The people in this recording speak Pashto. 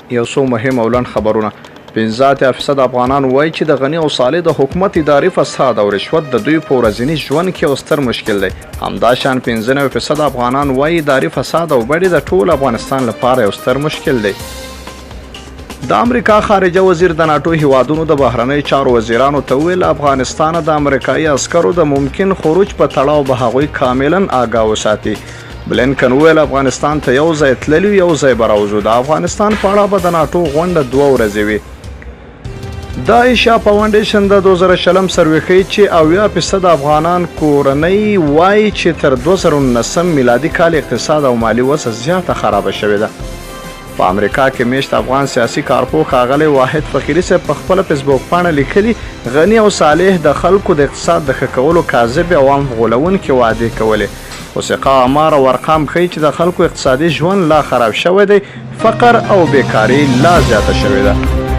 یو څو مهم او لنډ خبرونه. 15% افغانان وایي چې د غني او صالح د حکومت اداري فساد او رشوت د دوی په ورځني ژوند کې یو ستر مشکل دی. همداشان 95% افغانان وایي اداري فساد او بډې د ټول افغانستان لپاره یو ستر مشکل دی. د امریکا خارجه وزیر د ناټو هیوادونو د بهرنۍ چارو وزیرانو ته ویل افغانستان د امریکایي عسکرو د ممکن خروج په تړاو به هغوی کاملا آګاه وساتي. بلینکن ویل افغانستان ته یو ځای تللی یو ځای به راوځو. د افغانستان په اړه به د ناټو غونډه 2 ورځې وي. د ایشیا فاونډیشن د 2020 سروې ښیي چې 80% افغانان کورنۍ وایي چې تر 2019 میلادي کال اقتصاد او مالي وضع زیاته خرابه شوې ده. په امریکا کې میشت افغان سیاسي کارپوه ښاغلی واحد فقیري صاحب په خپله فیسبوک پاڼه لیکلي غني او صالح د خلکو د اقتصاد د ښه کولو کاذب او عام غولونکې وعدې کولې. وثیقه امار او ارقام ښیي چې د خلکو اقتصادي ژوند لا خراب شوی دی، فقر او بیکاري لا زیاته شوې ده.